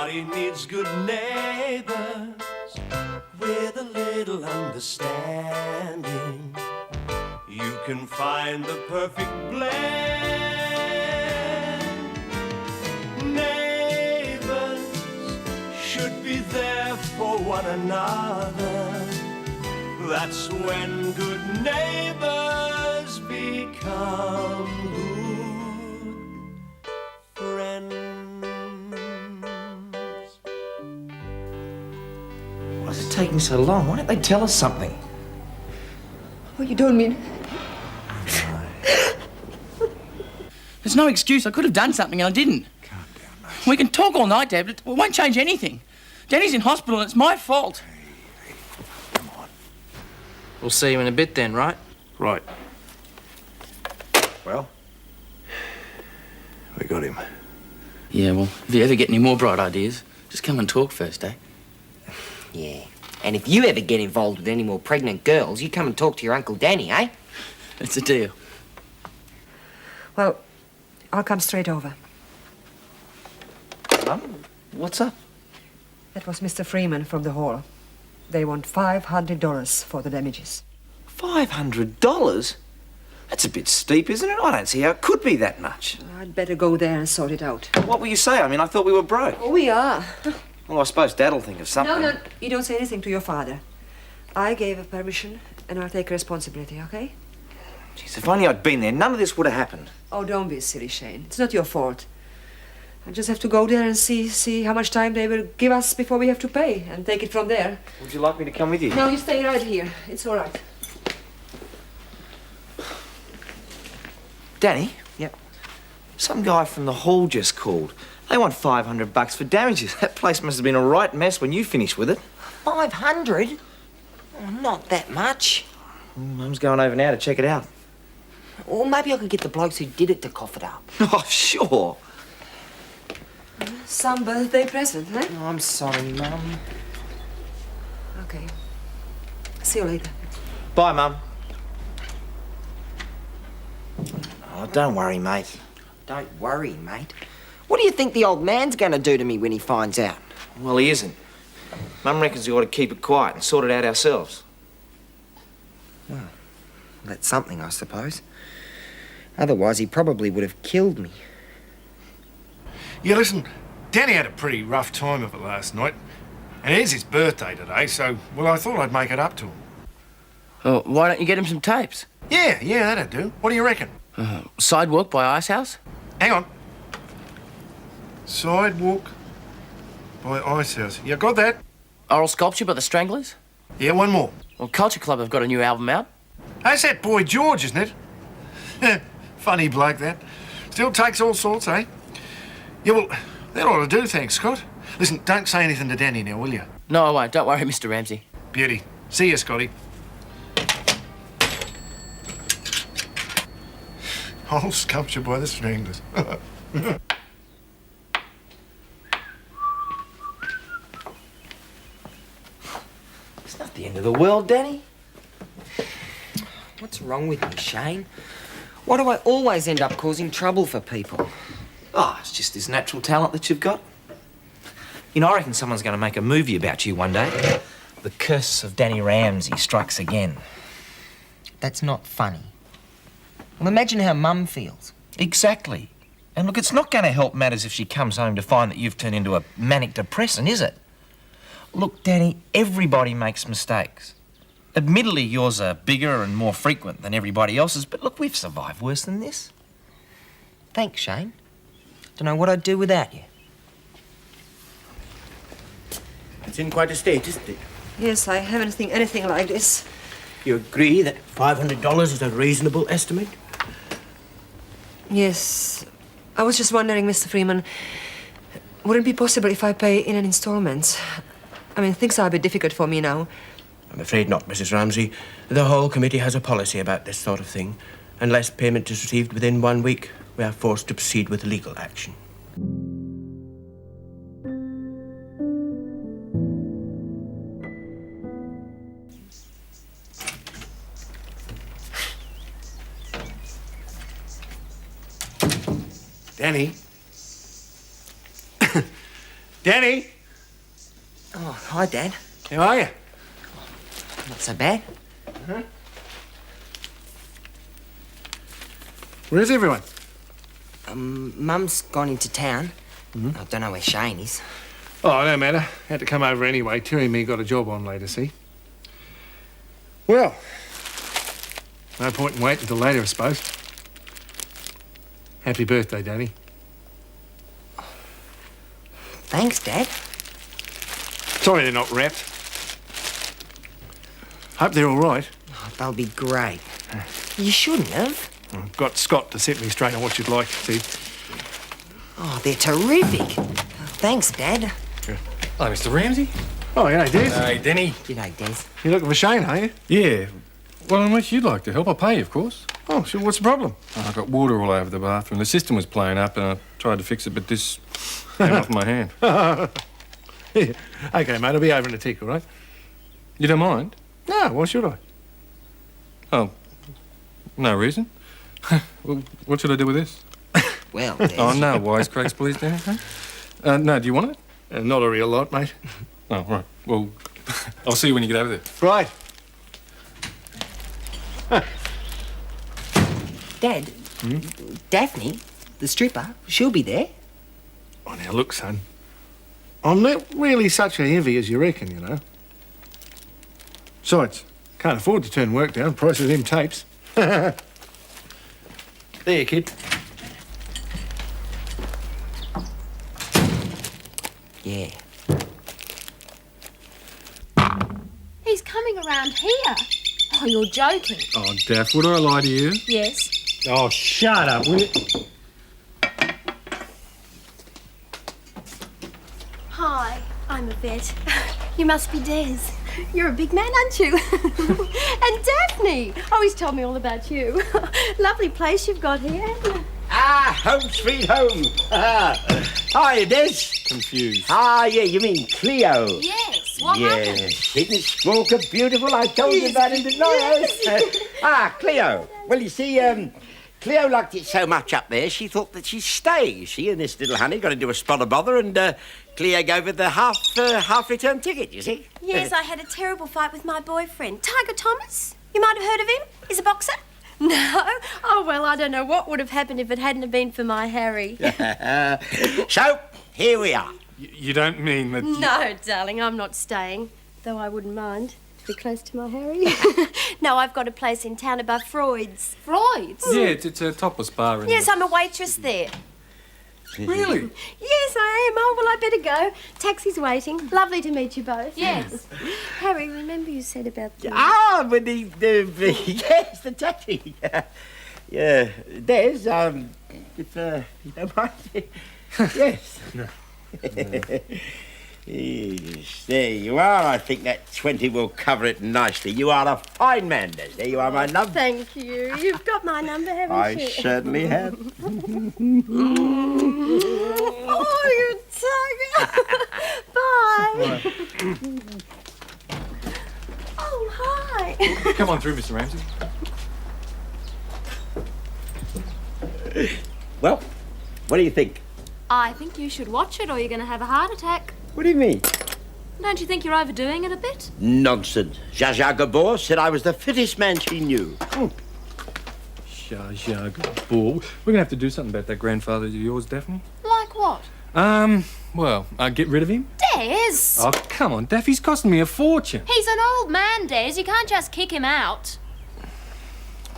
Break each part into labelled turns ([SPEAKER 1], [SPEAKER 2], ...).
[SPEAKER 1] Everybody needs good neighbors with a little understanding. You can find the perfect blend. Neighbors should be there for one another. That's when good neighbors become good friends.
[SPEAKER 2] Why is it taking so long? Why don't they tell us something?
[SPEAKER 3] Oh, you don't mean...
[SPEAKER 4] There's no excuse. I could have done something and I didn't.
[SPEAKER 5] Calm down, mate.
[SPEAKER 4] We can talk all night, Dad, but it won't change anything. Danny's in hospital and it's my fault.
[SPEAKER 5] Hey, come on.
[SPEAKER 2] We'll see you in a bit then, right?
[SPEAKER 5] Right. Well, we got him.
[SPEAKER 4] Yeah, well, if you ever get any more bright ideas, just come and talk first, eh?
[SPEAKER 6] Yeah. And if you ever get involved with any more pregnant girls, you come and talk to your Uncle Danny, eh?
[SPEAKER 4] It's a deal.
[SPEAKER 3] Well, I'll come straight over.
[SPEAKER 2] Mum, what's up?
[SPEAKER 3] That was Mr. Freeman from the hall. They want $500 for the damages.
[SPEAKER 2] $500? That's a bit steep, isn't it? I don't see how it could be that much.
[SPEAKER 3] I'd better go there and sort it out.
[SPEAKER 2] What will you say? I mean, I thought we were broke.
[SPEAKER 3] Oh, we are.
[SPEAKER 2] Well, I suppose Dad'll think of something.
[SPEAKER 3] No, you don't say anything to your father. I gave her permission, and I'll take responsibility, okay?
[SPEAKER 2] Jeez, if only I'd been there, none of this would have happened.
[SPEAKER 3] Oh, don't be silly, Shane. It's not your fault. I just have to go there and see how much time they will give us before we have to pay, and take it from there.
[SPEAKER 2] Would you like me to come with you?
[SPEAKER 3] No, you stay right here. It's all right.
[SPEAKER 2] Danny?
[SPEAKER 6] Yep.
[SPEAKER 2] Some guy from the hall just called. They want $500 for damages. That place must have been a right mess when you finished with it.
[SPEAKER 6] 500? Oh, not that much.
[SPEAKER 2] Mum's going over now to check it out.
[SPEAKER 6] Or maybe I could get the blokes who did it to cough it up.
[SPEAKER 2] Oh, sure.
[SPEAKER 3] Some birthday present, eh?
[SPEAKER 6] Oh, I'm sorry, Mum.
[SPEAKER 3] Okay. See you later.
[SPEAKER 2] Bye, Mum. Oh, don't worry, mate.
[SPEAKER 6] Don't worry, mate. What do you think the old man's going to do to me when he finds out?
[SPEAKER 2] Well, he isn't. Mum reckons we ought to keep it quiet and sort it out ourselves.
[SPEAKER 6] Well, that's something, I suppose. Otherwise, he probably would have killed me.
[SPEAKER 5] Yeah, listen, Danny had a pretty rough time of it last night. And it is his birthday today, so, well, I thought I'd make it up to him.
[SPEAKER 4] Oh, why don't you get him some tapes?
[SPEAKER 5] Yeah, that'd do. What do you reckon?
[SPEAKER 4] Sidewalk by Ice House?
[SPEAKER 5] Hang on. Sidewalk by Ice House. You got that?
[SPEAKER 4] Oral Sculpture by the Stranglers?
[SPEAKER 5] Yeah, one more.
[SPEAKER 4] Well, Culture Club have got a new album out.
[SPEAKER 5] That's that boy George, isn't it? Funny bloke, that. Still takes all sorts, eh? Yeah, well, that ought to do, thanks, Scott. Listen, don't say anything to Danny now, will you?
[SPEAKER 4] No, I won't. Don't worry, Mr. Ramsay.
[SPEAKER 5] Beauty. See you, Scotty. Whole sculpture by the Stranglers.
[SPEAKER 2] It's not the end of the world, Danny.
[SPEAKER 6] What's wrong with me, Shane? Why do I always end up causing trouble for people?
[SPEAKER 2] Oh, it's just this natural talent that you've got. You know, I reckon someone's going to make a movie about you one day. The Curse of Danny Ramsay strikes again.
[SPEAKER 6] That's not funny. Well, imagine how Mum feels.
[SPEAKER 2] Exactly. And look, it's not going to help matters if she comes home to find that you've turned into a manic depressant, is it? Look, Danny, everybody makes mistakes. Admittedly, yours are bigger and more frequent than everybody else's, but look, we've survived worse than this.
[SPEAKER 6] Thanks, Shane. Don't know what I'd do without you.
[SPEAKER 7] It's in quite a state, isn't it?
[SPEAKER 3] Yes, I haven't seen anything like this.
[SPEAKER 7] You agree that $500 is a reasonable estimate?
[SPEAKER 3] Yes. I was just wondering, Mr. Freeman, would it be possible if I pay in an installment? I mean, things are a bit difficult for me now.
[SPEAKER 7] I'm afraid not, Mrs. Ramsay. The whole committee has a policy about this sort of thing. Unless payment is received within 1 week, we are forced to proceed with legal action.
[SPEAKER 5] Danny? Danny!
[SPEAKER 6] Oh, hi, Dad.
[SPEAKER 5] How are you?
[SPEAKER 6] Not so bad.
[SPEAKER 5] Where's everyone?
[SPEAKER 6] Mum's gone into town. I don't know where Shane is.
[SPEAKER 5] Oh, no matter. Had to come over anyway. Terry and me got a job on later, see? Well, no point in waiting until later, I suppose. Happy birthday, Danny.
[SPEAKER 6] Thanks, Dad.
[SPEAKER 5] Sorry they're not wrapped. Hope they're all right.
[SPEAKER 6] Oh, they'll be great. You shouldn't have.
[SPEAKER 5] I've got Scott to set me straight on what you'd like, see?
[SPEAKER 6] Oh, they're terrific. Thanks, Dad.
[SPEAKER 8] Hello, Mr. Ramsay.
[SPEAKER 5] Oh, g'day, Des.
[SPEAKER 8] Hey, Denny.
[SPEAKER 6] G'day, Des.
[SPEAKER 5] You're looking for Shane, are you?
[SPEAKER 8] Yeah. Well, unless you'd like to help, I'll pay you, of course.
[SPEAKER 5] Oh, sure. What's the problem?
[SPEAKER 8] I got water all over the bathroom. The system was playing up and I tried to fix it, but this came off my hand.
[SPEAKER 5] Yeah. OK, mate, I'll be over in a tick, all right?
[SPEAKER 8] You don't mind?
[SPEAKER 5] No, why should I?
[SPEAKER 8] Oh, no reason. Well, what should I do with this?
[SPEAKER 6] Well, Des.
[SPEAKER 8] Oh, no, wisecracks, please, Denny. No, do you want it?
[SPEAKER 5] Not a real lot, mate.
[SPEAKER 8] Oh, right. Well, I'll see you when you get over there.
[SPEAKER 5] Right.
[SPEAKER 6] Dad, Daphne, the stripper, she'll be there.
[SPEAKER 5] Oh, now, look, son. I'm not really such a heavy as you reckon, you know. Besides, can't afford to turn work down. Price of them tapes. There, kid.
[SPEAKER 6] Yeah.
[SPEAKER 9] He's coming around here. Oh, you're joking.
[SPEAKER 8] Oh, Daff, would I lie to you?
[SPEAKER 9] Yes.
[SPEAKER 5] Oh, shut up, will you?
[SPEAKER 9] Hi, I'm Yvette. You must be Des. You're a big man, aren't you? And Daphne. Oh, he's told me all about you. Lovely place you've got here.
[SPEAKER 10] Ah, home sweet home. Hi, Des.
[SPEAKER 8] Confused.
[SPEAKER 10] Ah, yeah, you mean Cleo.
[SPEAKER 9] Yes, what happened?
[SPEAKER 10] Yes, isn't Smoker beautiful? I told you about him tonight. Cleo. Well, you see, Cleo liked it so much up there, she thought that she'd stay. She and this little honey got into a spot of bother, and Cleo gave her the half return ticket, you see.
[SPEAKER 9] Yes, I had a terrible fight with my boyfriend, Tiger Thomas. You might have heard of him. He's a boxer. No? Oh, well, I don't know what would have happened if it hadn't have been for my Harry.
[SPEAKER 10] So, here we are.
[SPEAKER 8] You don't mean that...
[SPEAKER 9] No, darling, I'm not staying. Though I wouldn't mind to be close to my Harry. No, I've got a place in town above Freud's. Freud's?
[SPEAKER 8] Yeah, it's a topless bar. In
[SPEAKER 9] Yes, I'm a waitress there.
[SPEAKER 8] Really?
[SPEAKER 9] Yes, I am. Oh, well, I better go. Taxi's waiting. Lovely to meet you both. Yes. Harry, remember you said about the...
[SPEAKER 10] Ah, but yes, the taxi. Yeah, Des, if you don't mind. Yes. Yes, there you are. I think that 20 will cover it nicely. You are a fine man, Des. There you are, my love.
[SPEAKER 9] Thank you. You've got my number, haven't you?
[SPEAKER 10] I certainly have.
[SPEAKER 9] Oh, you tiger. Bye. Oh, hi.
[SPEAKER 8] Come on through, Mr. Ramsay.
[SPEAKER 10] Well, what do you think?
[SPEAKER 9] I think you should watch it or you're going to have a heart attack.
[SPEAKER 10] What do you mean?
[SPEAKER 9] Don't you think you're overdoing it a bit?
[SPEAKER 10] Nonsense. Zsa Zsa Gabor said I was the fittest man she knew.
[SPEAKER 8] Zsa Zsa Gabor. We're going to have to do something about that grandfather of yours, Daphne.
[SPEAKER 9] Like what?
[SPEAKER 8] Well, get rid of him?
[SPEAKER 9] Des!
[SPEAKER 8] Oh, come on, Daff, he's costing me a fortune.
[SPEAKER 9] He's an old man, Des. You can't just kick him out.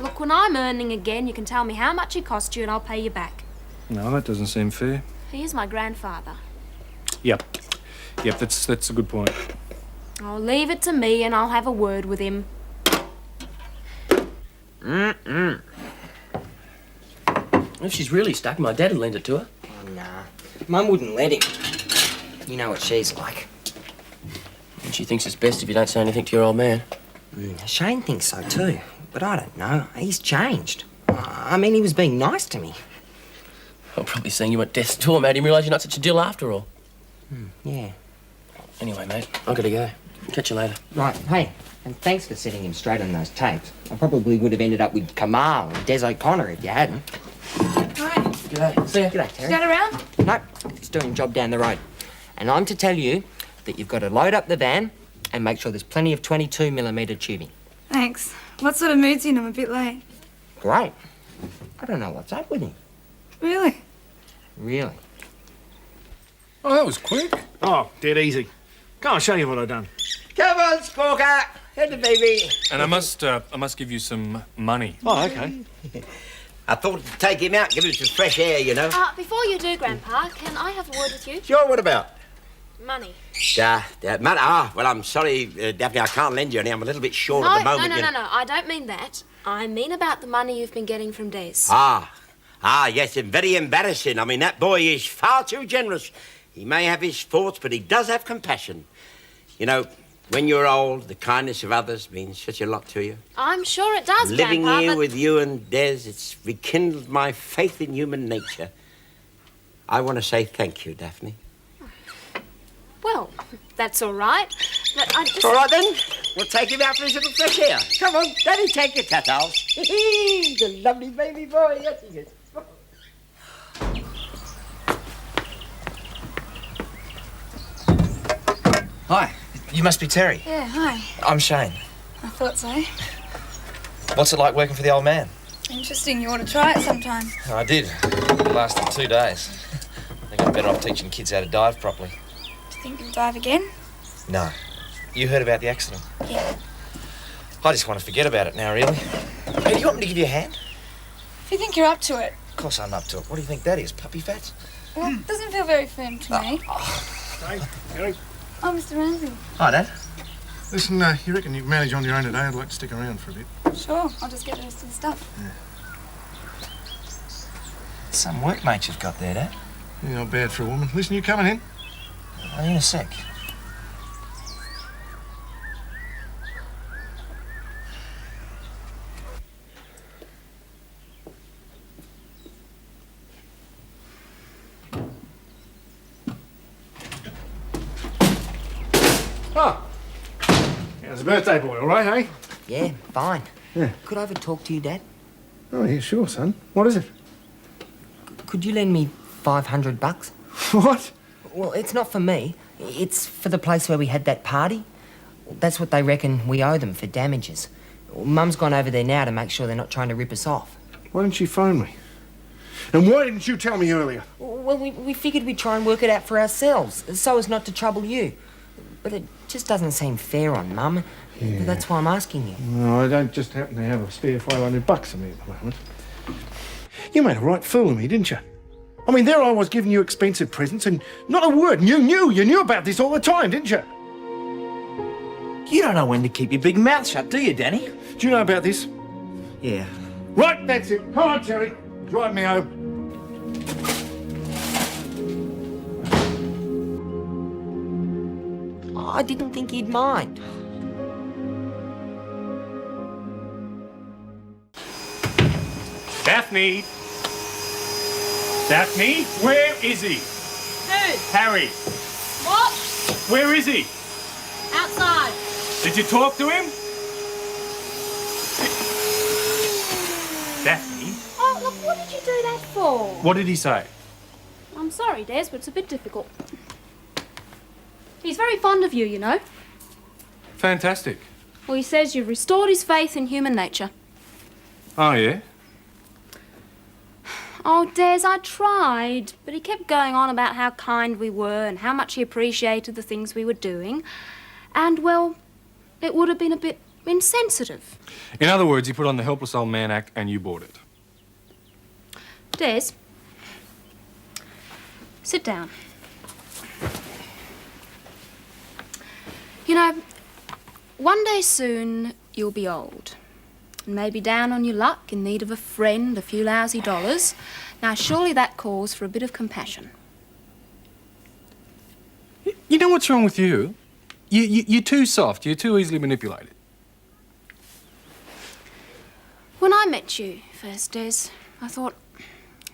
[SPEAKER 9] Look, when I'm earning again, you can tell me how much he cost you and I'll pay you back.
[SPEAKER 8] No, that doesn't seem fair.
[SPEAKER 9] He is my grandfather.
[SPEAKER 8] Yep, that's a good point.
[SPEAKER 9] I'll leave it to me and I'll have a word with him.
[SPEAKER 11] If she's really stuck, my dad would lend it to her.
[SPEAKER 6] Oh, nah. Mum wouldn't let him. You know what she's like.
[SPEAKER 11] And she thinks it's best if you don't say anything to your old man.
[SPEAKER 6] Shane thinks so too, but I don't know. He's changed. I mean, he was being nice to me.
[SPEAKER 11] Well, probably seeing you at death's door made him realise you're not such a dill after all.
[SPEAKER 6] Yeah.
[SPEAKER 11] Anyway, mate, I've got to go. Catch you later.
[SPEAKER 6] Right, hey, and thanks for setting him straight on those tapes. I probably would have ended up with Kaman and Des O'Connor if you hadn't.
[SPEAKER 11] G'day. See ya.
[SPEAKER 6] G'day, Terry.
[SPEAKER 9] Is that around?
[SPEAKER 6] Nope, he's doing a job down the road. And I'm to tell you that you've got to load up the van and make sure there's plenty of 22mm tubing.
[SPEAKER 12] Thanks. What sort of mood's he in? I'm a bit late.
[SPEAKER 6] Great. I don't know what's up with him.
[SPEAKER 12] Really?
[SPEAKER 6] Really.
[SPEAKER 8] Oh, that was quick.
[SPEAKER 5] Oh, dead easy. Come on, show you what I've done.
[SPEAKER 10] Come on, Squawker. Head the baby.
[SPEAKER 8] And I must give you some money.
[SPEAKER 5] Oh, okay.
[SPEAKER 10] I thought to take him out, give him some fresh air, you know.
[SPEAKER 9] Before you do, Grandpa, can I have a word with you?
[SPEAKER 10] Sure, what about?
[SPEAKER 9] Money.
[SPEAKER 10] Money. Well, I'm sorry, Daphne, I can't lend you any. I'm a little bit short at the moment.
[SPEAKER 9] No. I don't mean that. I mean about the money you've been getting from Des.
[SPEAKER 10] Yes, and very embarrassing. I mean, that boy is far too generous. He may have his faults, but he does have compassion. You know, when you're old, the kindness of others means such a lot to you.
[SPEAKER 9] I'm sure it does,
[SPEAKER 10] Living
[SPEAKER 9] Grandpa,
[SPEAKER 10] here
[SPEAKER 9] but...
[SPEAKER 10] with you and Des, it's rekindled my faith in human nature. I want to say thank you, Daphne.
[SPEAKER 9] Well, that's all right. But I just...
[SPEAKER 10] All right, then. We'll take him out for his little fresh air. Come on, Daddy, take your tattles. He's a lovely baby boy. Yes, he is.
[SPEAKER 2] Hi, you must be Terry.
[SPEAKER 12] Yeah, hi.
[SPEAKER 2] I'm Shane.
[SPEAKER 12] I thought so.
[SPEAKER 2] What's it like working for the old man?
[SPEAKER 12] Interesting. You ought to try it sometime.
[SPEAKER 2] I did. It lasted 2 days. I think I'm better off teaching kids how to dive properly.
[SPEAKER 12] Do you think you'll dive again?
[SPEAKER 2] No. You heard about the accident?
[SPEAKER 12] Yeah.
[SPEAKER 2] I just want to forget about it now, really. Hey, do you want me to give you a hand?
[SPEAKER 12] If you think you're up to it.
[SPEAKER 2] Of course I'm up to it. What do you think that is? Puppy fat?
[SPEAKER 12] Well, it doesn't feel very firm to me.
[SPEAKER 5] Hey, Terry.
[SPEAKER 12] Oh, Mr. Ramsay.
[SPEAKER 2] Hi, Dad.
[SPEAKER 5] Listen, you reckon you can manage on your own today? I'd like to stick around for a bit.
[SPEAKER 12] Sure, I'll just get the rest of the stuff.
[SPEAKER 5] Yeah.
[SPEAKER 2] Some workmates you've got there, Dad.
[SPEAKER 5] Yeah, not bad for a woman. Listen, you coming in?
[SPEAKER 2] In a sec.
[SPEAKER 5] Oh. How's the birthday boy, all right, eh?
[SPEAKER 6] Yeah, fine.
[SPEAKER 5] Yeah.
[SPEAKER 6] Could I have a talk to you, Dad?
[SPEAKER 5] Oh, yeah, sure, son. What is it?
[SPEAKER 6] Could you lend me $500?
[SPEAKER 5] What?
[SPEAKER 6] Well, it's not for me. It's for the place where we had that party. That's what they reckon we owe them for damages. Mum's gone over there now to make sure they're not trying to rip us off.
[SPEAKER 5] Why didn't she phone me? And why didn't you tell me earlier?
[SPEAKER 6] Well, we figured we'd try and work it out for ourselves, so as not to trouble you. But it just doesn't seem fair on Mum.
[SPEAKER 5] Yeah.
[SPEAKER 6] That's why I'm asking you.
[SPEAKER 5] No, I don't just happen to have a spare $500 on me at the moment. You made a right fool of me, didn't you? I mean, there I was giving you expensive presents and not a word. You knew about this all the time, didn't you?
[SPEAKER 2] You don't know when to keep your big mouth shut, do you, Danny?
[SPEAKER 5] Do you know about this?
[SPEAKER 2] Yeah.
[SPEAKER 5] Right, that's it. Come on, Terry. Drive me home.
[SPEAKER 6] I didn't think he'd mind.
[SPEAKER 8] Daphne! Daphne, where is he?
[SPEAKER 9] Who?
[SPEAKER 8] Harry.
[SPEAKER 9] What?
[SPEAKER 8] Where is he?
[SPEAKER 9] Outside.
[SPEAKER 8] Did you talk to him? Daphne,
[SPEAKER 9] Oh, look, what did you do that for?
[SPEAKER 8] what did he say?
[SPEAKER 9] I'm sorry, Des, but it's a bit difficult. He's very fond of you, you know.
[SPEAKER 8] Fantastic.
[SPEAKER 9] Well, he says you've restored his faith in human nature.
[SPEAKER 8] Oh, yeah?
[SPEAKER 9] Oh, Des, I tried, but he kept going on about how kind we were and how much he appreciated the things we were doing. And, well, it would have been a bit insensitive.
[SPEAKER 8] In other words, he put on the helpless old man act and you bought it.
[SPEAKER 9] Des, sit down. You know, one day soon you'll be old. And maybe down on your luck, in need of a friend, a few lousy dollars. Now, surely that calls for a bit of compassion.
[SPEAKER 8] You know what's wrong with you? You're too soft. You're too easily manipulated.
[SPEAKER 9] When I met you first, Des, I thought,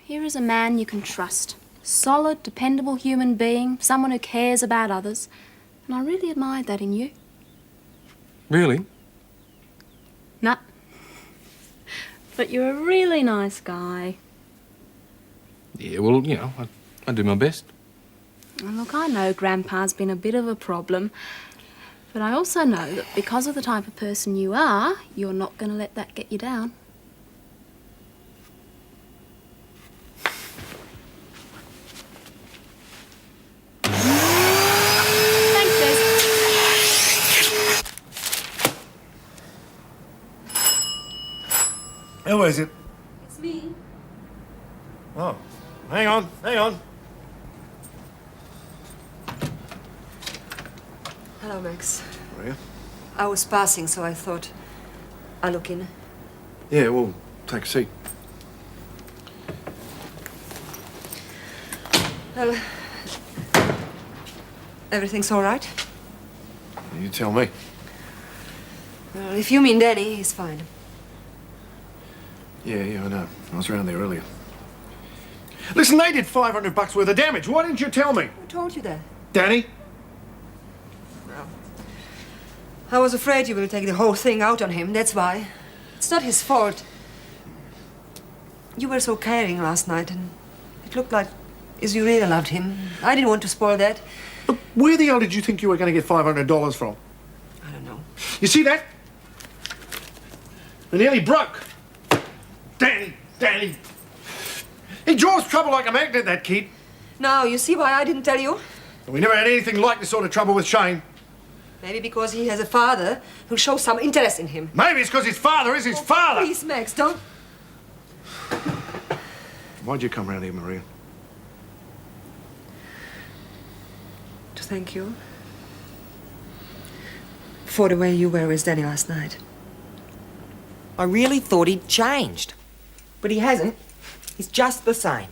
[SPEAKER 9] here is a man you can trust. Solid, dependable human being, someone who cares about others. And I really admired that in you.
[SPEAKER 8] Really?
[SPEAKER 9] Nah. But you're a really nice guy.
[SPEAKER 8] Yeah, well, you know, I do my best.
[SPEAKER 9] And look, I know Grandpa's been a bit of a problem, but I also know that because of the type of person you are, you're not going to let that get you down. Thanks, Des.
[SPEAKER 5] Who is it?
[SPEAKER 3] It's me.
[SPEAKER 5] Oh, hang on.
[SPEAKER 3] Hello, Max.
[SPEAKER 5] Are you?
[SPEAKER 3] I was passing, so I thought I'll look in.
[SPEAKER 5] Yeah, well, take a seat.
[SPEAKER 3] Well, everything's all right?
[SPEAKER 5] You tell me.
[SPEAKER 3] Well, if you mean Danny, he's fine.
[SPEAKER 5] Yeah, I know. I was around there earlier. Listen, they did $500 worth of damage. Why didn't you tell me?
[SPEAKER 3] Who told you that?
[SPEAKER 5] Danny?
[SPEAKER 3] Well, I was afraid you will take the whole thing out on him, that's why. It's not his fault. You were so caring last night, and it looked like as you really loved him. I didn't want to spoil that.
[SPEAKER 5] But where the hell did you think you were going to get $500 from?
[SPEAKER 3] I don't know.
[SPEAKER 5] You see that? It nearly broke. Danny. He draws trouble like a magnet, that kid.
[SPEAKER 3] Now, you see why I didn't tell you?
[SPEAKER 5] We never had anything like this sort of trouble with Shane.
[SPEAKER 3] Maybe because he has a father who shows some interest in him.
[SPEAKER 5] Maybe it's because his father is his father.
[SPEAKER 3] Please, Max, don't.
[SPEAKER 5] Why'd you come round here, Maria?
[SPEAKER 3] To thank you for the way you were with Danny last night.
[SPEAKER 6] I really thought he'd changed. But he hasn't. He's just the same.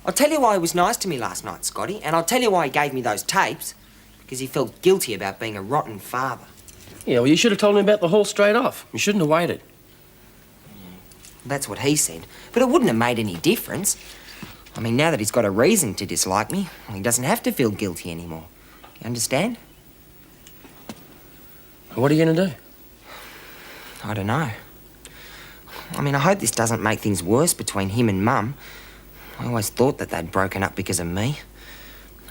[SPEAKER 6] I'll tell you why he was nice to me last night, Scotty, and I'll tell you why he gave me those tapes. Because he felt guilty about being a rotten father.
[SPEAKER 11] Yeah, well, you should have told him about the haul straight off. You shouldn't have waited.
[SPEAKER 6] That's what he said. But it wouldn't have made any difference. I mean, now that he's got a reason to dislike me, he doesn't have to feel guilty anymore. You understand?
[SPEAKER 11] What are you going to do?
[SPEAKER 6] I don't know. I mean, I hope this doesn't make things worse between him and Mum. I always thought that they'd broken up because of me.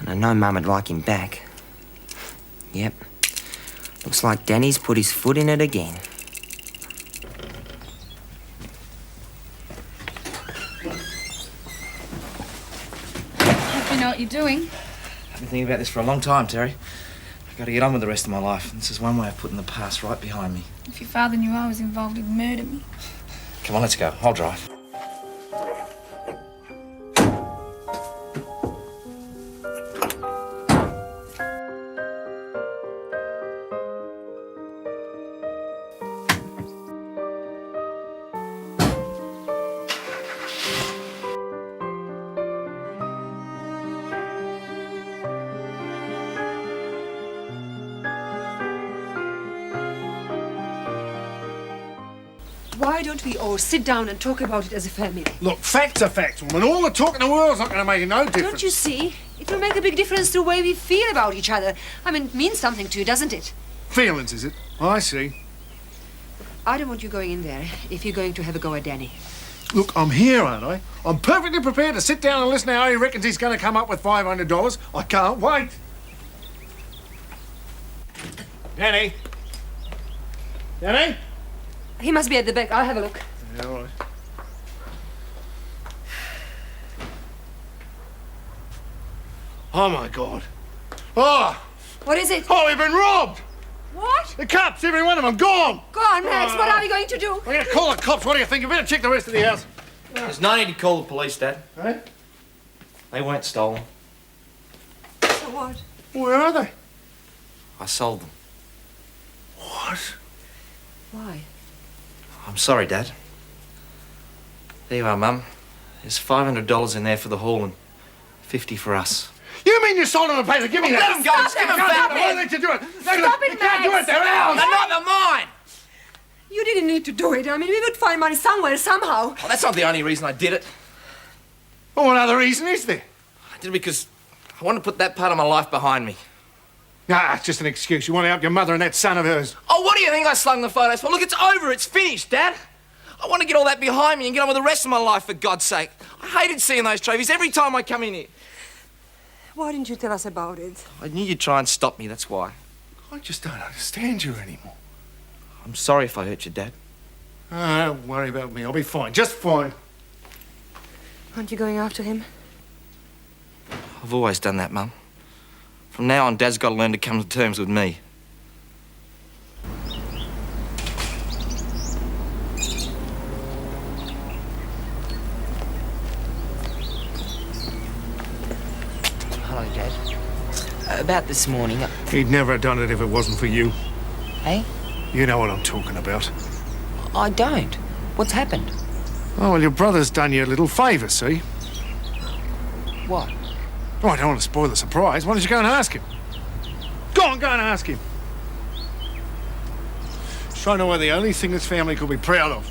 [SPEAKER 6] And I know Mum would like him back. Yep. Looks like Danny's put his foot in it again.
[SPEAKER 12] Hope you know what you're doing.
[SPEAKER 2] I've been thinking about this for a long time, Terry. I've got to get on with the rest of my life. And this is one way of putting the past right behind me.
[SPEAKER 12] If your father knew I was involved, he'd murder me.
[SPEAKER 2] Come on, let's go. I'll drive.
[SPEAKER 3] Why don't we all sit down and talk about it as a family?
[SPEAKER 5] Look, facts are facts, woman. All the talk in the world's not going to make no difference.
[SPEAKER 3] Don't you see? It will make a big difference to the way we feel about each other. I mean, it means something to you, doesn't it?
[SPEAKER 5] Feelings, is it? I see.
[SPEAKER 3] I don't want you going in there if you're going to have a go at Danny.
[SPEAKER 5] Look, I'm here, aren't I? I'm perfectly prepared to sit down and listen to how he reckons he's going to come up with $500. I can't wait. Danny? Danny?
[SPEAKER 3] He must be at the back. I'll have a look.
[SPEAKER 5] Yeah, all right. Oh, my God. Oh!
[SPEAKER 3] What is it?
[SPEAKER 5] Oh, we've been robbed!
[SPEAKER 3] What?
[SPEAKER 5] The cops, every one of them, gone!
[SPEAKER 3] Go on, Max. What are we going to do?
[SPEAKER 5] I'm going to call the cops. What do you think? You better check the rest of the house.
[SPEAKER 2] There's no need to call the police, Dad.
[SPEAKER 5] Hey?
[SPEAKER 2] They weren't stolen.
[SPEAKER 3] So what?
[SPEAKER 5] Where are they?
[SPEAKER 2] I sold them.
[SPEAKER 5] What?
[SPEAKER 3] Why?
[SPEAKER 2] I'm sorry, Dad. There you are, Mum. There's $500 in there for the haul and $50 for us.
[SPEAKER 5] You mean you sold them a paper? Give me that.
[SPEAKER 2] Let them go.
[SPEAKER 3] Stop
[SPEAKER 2] Give
[SPEAKER 3] it.
[SPEAKER 2] them
[SPEAKER 3] Stop
[SPEAKER 2] back.
[SPEAKER 3] it.
[SPEAKER 5] Why did you do it?
[SPEAKER 3] Stop it,
[SPEAKER 5] You can't do
[SPEAKER 3] Max.
[SPEAKER 5] it. They're ours.
[SPEAKER 2] They're not. They're mine.
[SPEAKER 3] You didn't need to do it. I mean, we would find money somewhere, somehow.
[SPEAKER 2] Well, that's not the only reason I did it.
[SPEAKER 5] Well, what other reason is there?
[SPEAKER 2] I did it because I wanted to put that part of my life behind me.
[SPEAKER 5] Nah, it's just an excuse. You want to help your mother and that son of hers.
[SPEAKER 2] Oh, what do you think I slung the photos for? Look, it's over. It's finished, Dad. I want to get all that behind me and get on with the rest of my life, for God's sake. I hated seeing those trophies every time I come in here.
[SPEAKER 3] Why didn't you tell us about it?
[SPEAKER 2] I knew you'd try and stop me, that's why.
[SPEAKER 5] I just don't understand you anymore.
[SPEAKER 2] I'm sorry if I hurt you, Dad.
[SPEAKER 5] Oh, don't worry about me. I'll be fine. Just fine.
[SPEAKER 3] Aren't you going after him?
[SPEAKER 2] I've always done that, Mum. From now on, Dad's got to learn to come to terms with me.
[SPEAKER 6] Hello, Dad. About this morning...
[SPEAKER 5] He'd never have done it if it wasn't for you.
[SPEAKER 6] Hey?
[SPEAKER 5] You know what I'm talking about.
[SPEAKER 6] I don't. What's happened?
[SPEAKER 5] Oh, well, your brother's done you a little favour, see?
[SPEAKER 6] What?
[SPEAKER 5] Oh, I don't want to spoil the surprise. Why don't you go and ask him? Go on, go and ask him. Show know we're the only thing this family could be proud of.